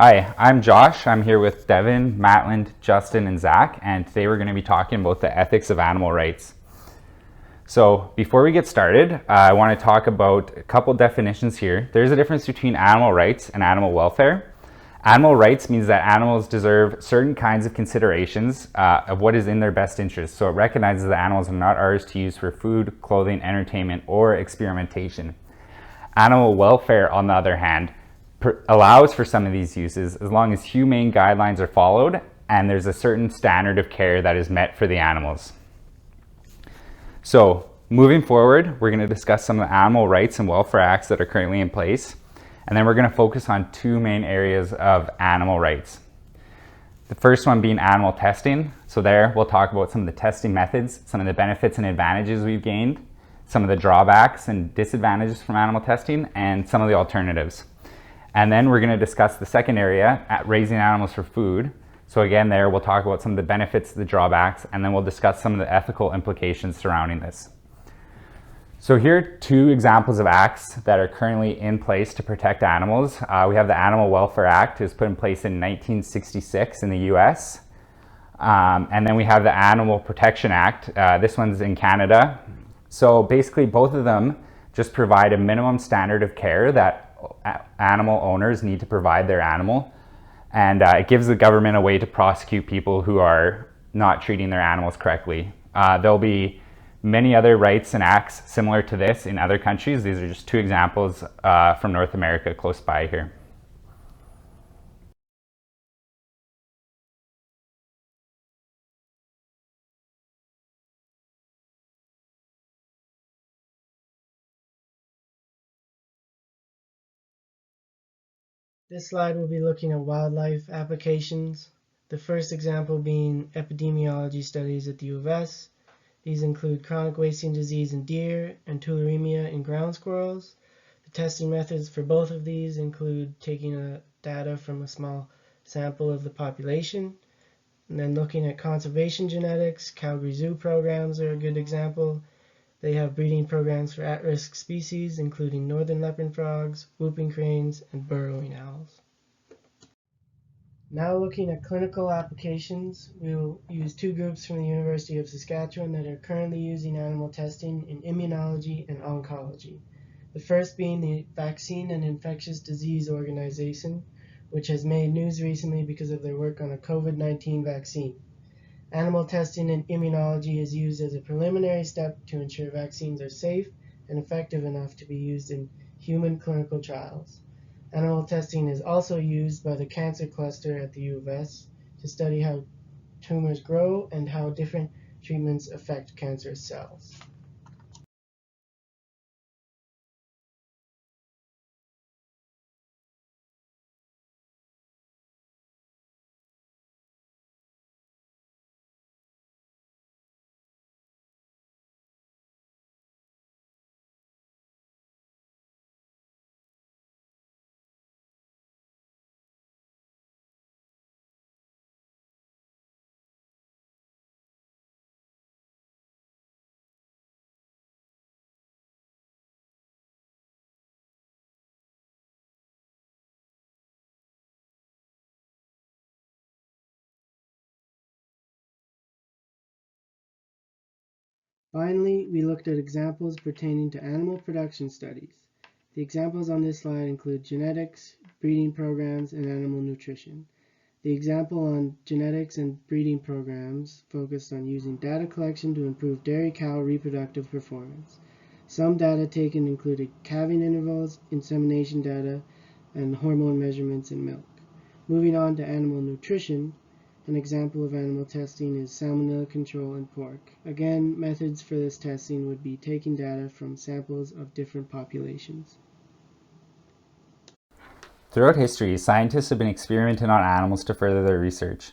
Hi, I'm Josh. I'm here with Devin, Matland, Justin, and Zach, and today we're going to be talking about the ethics of animal rights. So before we get started, I want to talk about a couple definitions here. There's a difference between animal rights and animal welfare. Animal rights means that animals deserve certain kinds of considerations of what is in their best interest. So it recognizes that animals are not ours to use for food, clothing, entertainment, or experimentation. Animal welfare, on the other hand, allows for some of these uses as long as humane guidelines are followed and there's a certain standard of care that is met for the animals. So moving forward, we're going to discuss some of the animal rights and welfare acts that are currently in place, and then we're going to focus on two main areas of animal rights. The first one being animal testing. So there we'll talk about some of the testing methods, some of the benefits and advantages we've gained, some of the drawbacks and disadvantages from animal testing, and some of the alternatives. And then we're going to discuss the second area, at raising animals for food. So again, there we'll talk about some of the benefits, the drawbacks, and then we'll discuss some of the ethical implications surrounding this. So here are two examples of acts that are currently in place to protect animals. We have the Animal Welfare Act. It was put in place in 1966 in the US. And then we have the Animal Protection Act. This one's in Canada. So basically both of them just provide a minimum standard of care that animal owners need to provide their animal, and it gives the government a way to prosecute people who are not treating their animals correctly. There'll be many other rights and acts similar to this in other countries. These are just two examples from North America close by here. This slide will be looking at wildlife applications. The first example being epidemiology studies at the U of S. These include chronic wasting disease in deer and tularemia in ground squirrels. The testing methods for both of these include taking data from a small sample of the population, and then looking at conservation genetics. Calgary Zoo programs are a good example. They have breeding programs for at-risk species, including northern leopard frogs, whooping cranes, and burrowing owls. Now looking at clinical applications, we'll use two groups from the University of Saskatchewan that are currently using animal testing in immunology and oncology. The first being the Vaccine and Infectious Disease Organization, which has made news recently because of their work on a COVID-19 vaccine. Animal testing in immunology is used as a preliminary step to ensure vaccines are safe and effective enough to be used in human clinical trials. Animal testing is also used by the Cancer Cluster at the U of S to study how tumors grow and how different treatments affect cancer cells. Finally, we looked at examples pertaining to animal production studies. The examples on this slide include genetics, breeding programs, and animal nutrition. The example on genetics and breeding programs focused on using data collection to improve dairy cow reproductive performance. Some data taken included calving intervals, insemination data, and hormone measurements in milk. Moving on to animal nutrition, an example of animal testing is salmonella control in pork. Again, methods for this testing would be taking data from samples of different populations. Throughout history, scientists have been experimenting on animals to further their research.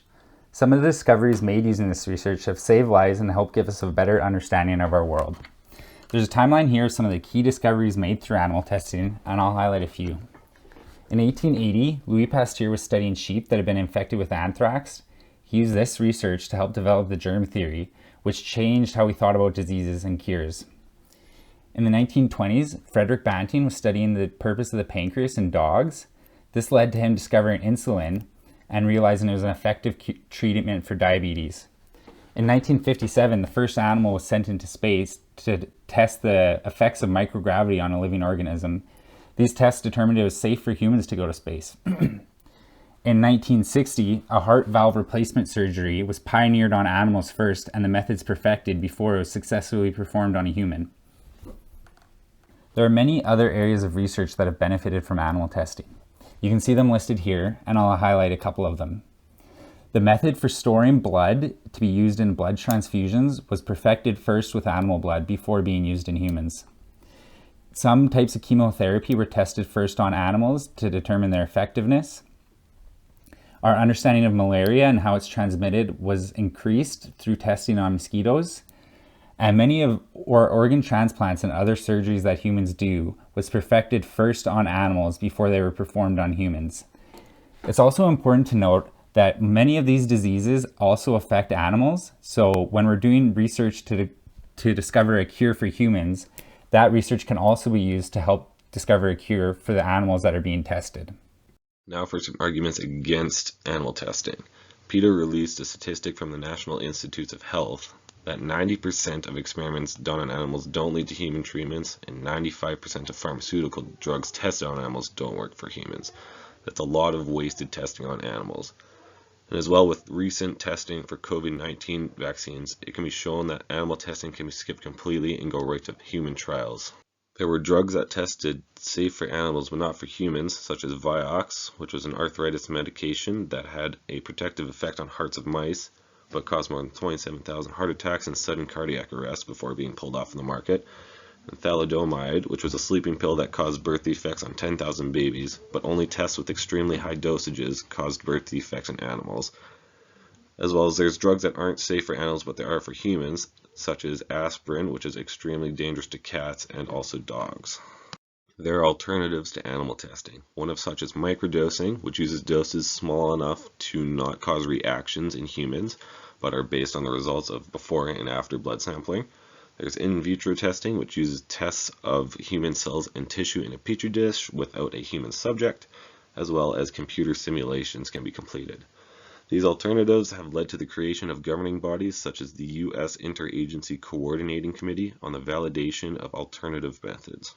Some of the discoveries made using this research have saved lives and helped give us a better understanding of our world. There's a timeline here of some of the key discoveries made through animal testing, and I'll highlight a few. In 1880, Louis Pasteur was studying sheep that had been infected with anthrax. He used this research to help develop the germ theory, which changed how we thought about diseases and cures. In the 1920s, Frederick Banting was studying the purpose of the pancreas in dogs. This led to him discovering insulin and realizing it was an effective treatment for diabetes. In 1957, the first animal was sent into space to test the effects of microgravity on a living organism. These tests determined it was safe for humans to go to space. In 1960, a heart valve replacement surgery was pioneered on animals first, and the methods perfected before it was successfully performed on a human. There are many other areas of research that have benefited from animal testing. You can see them listed here, and I'll highlight a couple of them. The method for storing blood to be used in blood transfusions was perfected first with animal blood before being used in humans. Some types of chemotherapy were tested first on animals to determine their effectiveness. Our understanding of malaria and how it's transmitted was increased through testing on mosquitoes. And many of our organ transplants and other surgeries that humans do was perfected first on animals before they were performed on humans. It's also important to note that many of these diseases also affect animals. So when we're doing research to discover a cure for humans, that research can also be used to help discover a cure for the animals that are being tested. Now for some arguments against animal testing. PETA released a statistic from the National Institutes of Health that 90% of experiments done on animals don't lead to human treatments, and 95% of pharmaceutical drugs tested on animals don't work for humans. That's a lot of wasted testing on animals. And as well, with recent testing for COVID-19 vaccines, it can be shown that animal testing can be skipped completely and go right to human trials. There were drugs that tested safe for animals but not for humans, such as Vioxx, which was an arthritis medication that had a protective effect on hearts of mice, but caused more than 27,000 heart attacks and sudden cardiac arrest before being pulled off the market. And thalidomide, which was a sleeping pill that caused birth defects on 10,000 babies, but only tests with extremely high dosages caused birth defects in animals. As well as there's drugs that aren't safe for animals but they are for humans, such as aspirin, which is extremely dangerous to cats and also dogs. There are alternatives to animal testing. One of such is microdosing, which uses doses small enough to not cause reactions in humans, but are based on the results of before and after blood sampling. There's in vitro testing, which uses tests of human cells and tissue in a petri dish without a human subject, as well as computer simulations can be completed. These alternatives have led to the creation of governing bodies such as the U.S. Interagency Coordinating Committee on the Validation of Alternative Methods.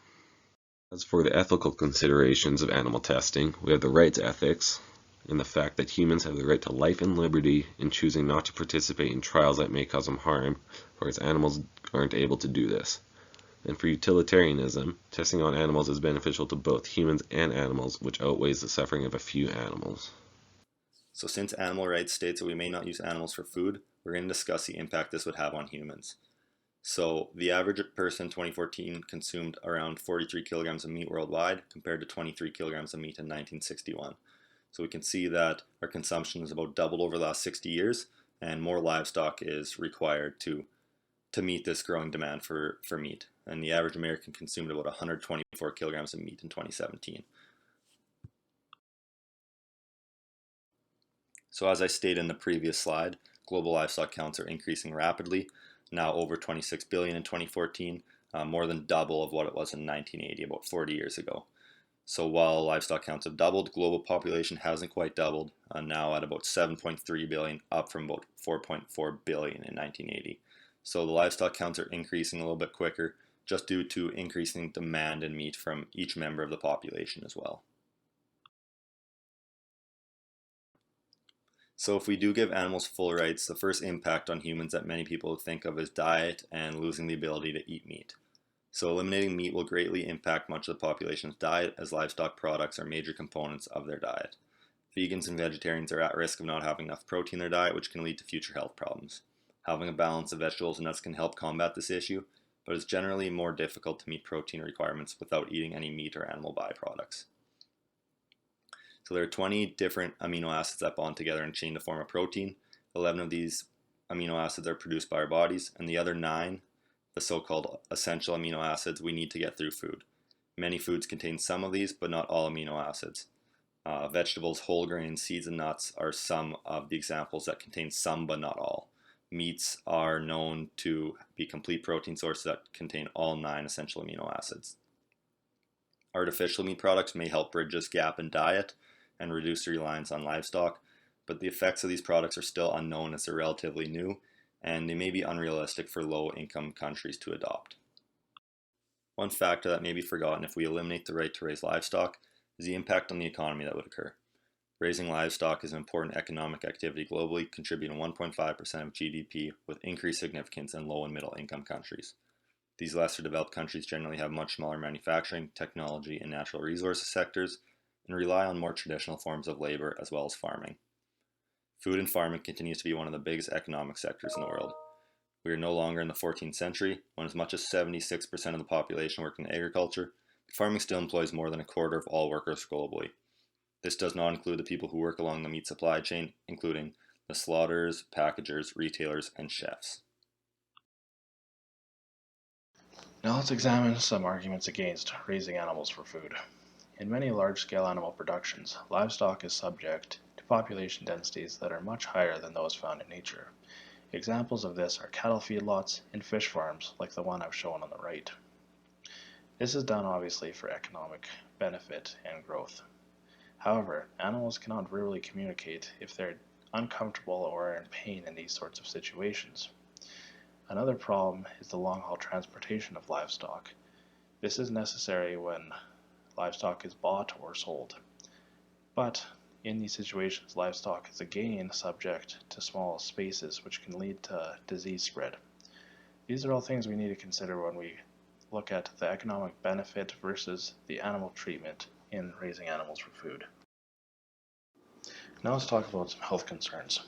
As for the ethical considerations of animal testing, we have the rights ethics, and the fact that humans have the right to life and liberty in choosing not to participate in trials that may cause them harm, whereas animals aren't able to do this. And for utilitarianism, testing on animals is beneficial to both humans and animals, which outweighs the suffering of a few animals. So since animal rights states that we may not use animals for food, we're going to discuss the impact this would have on humans. So the average person in 2014 consumed around 43 kilograms of meat worldwide compared to 23 kilograms of meat in 1961. So we can see that our consumption has about doubled over the last 60 years, and more livestock is required to meet this growing demand for meat. And the average American consumed about 124 kilograms of meat in 2017. So as I stated in the previous slide, global livestock counts are increasing rapidly, now over 26 billion in 2014, more than double of what it was in 1980, about 40 years ago. So while livestock counts have doubled, global population hasn't quite doubled, now at about 7.3 billion, up from about 4.4 billion in 1980. So the livestock counts are increasing a little bit quicker, just due to increasing demand in meat from each member of the population as well. So if we do give animals full rights, the first impact on humans that many people think of is diet and losing the ability to eat meat. So eliminating meat will greatly impact much of the population's diet, as livestock products are major components of their diet. Vegans and vegetarians are at risk of not having enough protein in their diet, which can lead to future health problems. Having a balance of vegetables and nuts can help combat this issue, but it's generally more difficult to meet protein requirements without eating any meat or animal byproducts. So there are 20 different amino acids that bond together in a chain to form a protein. 11 of these amino acids are produced by our bodies, and the other 9, the so-called essential amino acids, we need to get through food. Many foods contain some of these, but not all amino acids. Vegetables, whole grains, seeds, and nuts are some of the examples that contain some but not all. Meats are known to be complete protein sources that contain all 9 essential amino acids. Artificial meat products may help bridge this gap in diet, and reduce reliance on livestock, but the effects of these products are still unknown as they're relatively new, and they may be unrealistic for low-income countries to adopt. One factor that may be forgotten if we eliminate the right to raise livestock is the impact on the economy that would occur. Raising livestock is an important economic activity globally, contributing 1.5% of GDP with increased significance in low and middle income countries. These lesser developed countries generally have much smaller manufacturing, technology, and natural resources sectors, and rely on more traditional forms of labor as well as farming. Food and farming continues to be one of the biggest economic sectors in the world. We are no longer in the 14th century, when as much as 76% of the population worked in agriculture, but farming still employs more than a quarter of all workers globally. This does not include the people who work along the meat supply chain, including the slaughterers, packagers, retailers, and chefs. Now let's examine some arguments against raising animals for food. In many large-scale animal productions, livestock is subject to population densities that are much higher than those found in nature. Examples of this are cattle feedlots and fish farms like the one I've shown on the right. This is done obviously for economic benefit and growth. However, animals cannot verbally communicate if they're uncomfortable or are in pain in these sorts of situations. Another problem is the long-haul transportation of livestock. This is necessary when livestock is bought or sold. But in these situations, livestock is again subject to small spaces, which can lead to disease spread. These are all things we need to consider when we look at the economic benefit versus the animal treatment in raising animals for food. Now let's talk about some health concerns.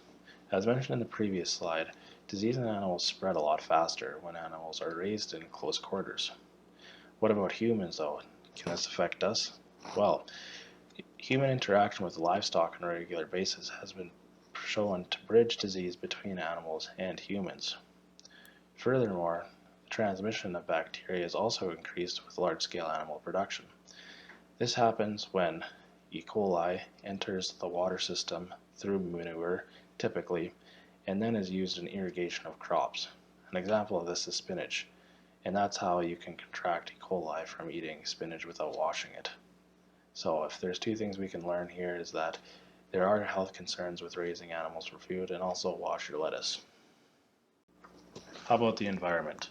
As mentioned in the previous slide, disease in animals spread a lot faster when animals are raised in close quarters. What about humans though? Can this affect us? Well, human interaction with livestock on a regular basis has been shown to bridge disease between animals and humans. Furthermore, the transmission of bacteria is also increased with large-scale animal production. This happens when E. coli enters the water system through manure, typically, and then is used in irrigation of crops. An example of this is spinach, and that's how you can contract E. coli from eating spinach without washing it. So if there's two things we can learn here is that there are health concerns with raising animals for food, and also wash your lettuce. How about the environment?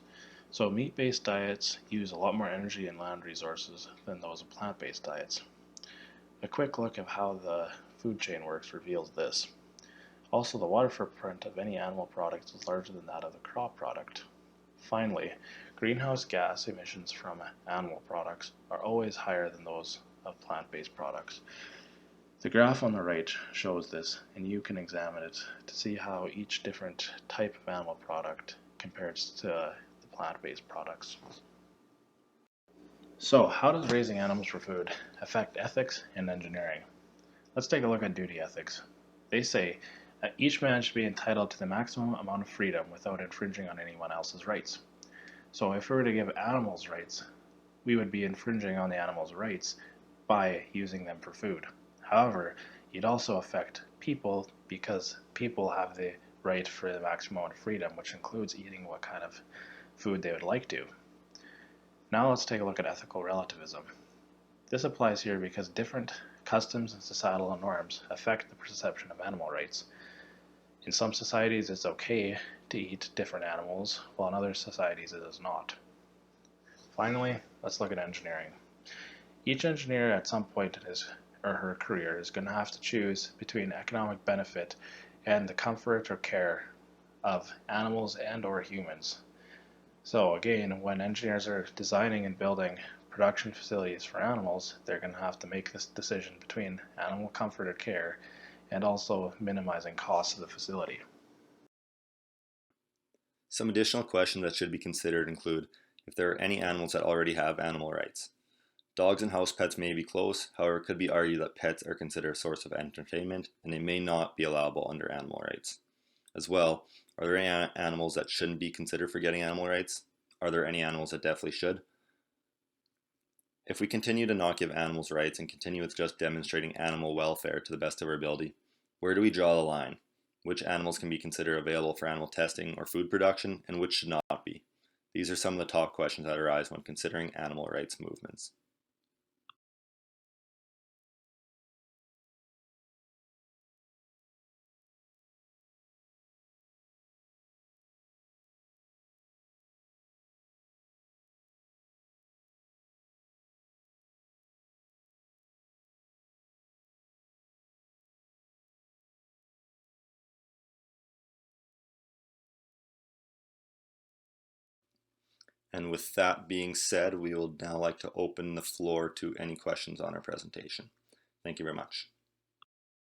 So meat-based diets use a lot more energy and land resources than those of plant-based diets. A quick look at how the food chain works reveals this. Also, the water footprint of any animal product is larger than that of the crop product. Finally, greenhouse gas emissions from animal products are always higher than those of plant-based products. The graph on the right shows this, and you can examine it to see how each different type of animal product compares to the plant-based products. So, how does raising animals for food affect ethics and engineering? Let's take a look at duty ethics. They say that each man should be entitled to the maximum amount of freedom without infringing on anyone else's rights. So if we were to give animals rights, we would be infringing on the animals' rights by using them for food. However, you'd also affect people because people have the right for the maximum amount of freedom, which includes eating what kind of food they would like to. Now let's take a look at ethical relativism. This applies here because different customs and societal norms affect the perception of animal rights. In some societies it's okay to eat different animals, while in other societies it is not. Finally, let's look at engineering. Each engineer at some point in his or her career is going to have to choose between economic benefit and the comfort or care of animals and or humans. So again, when engineers are designing and building production facilities for animals, they're going to have to make this decision between animal comfort or care and also minimizing costs of the facility. Some additional questions that should be considered include if there are any animals that already have animal rights. Dogs and house pets may be close, however it could be argued that pets are considered a source of entertainment and they may not be allowable under animal rights. As well, are there any animals that shouldn't be considered for getting animal rights? Are there any animals that definitely should? If we continue to not give animals rights and continue with just demonstrating animal welfare to the best of our ability, where do we draw the line? Which animals can be considered available for animal testing or food production, and which should not be? These are some of the top questions that arise when considering animal rights movements. And with that being said, we will now like to open the floor to any questions on our presentation. Thank you very much.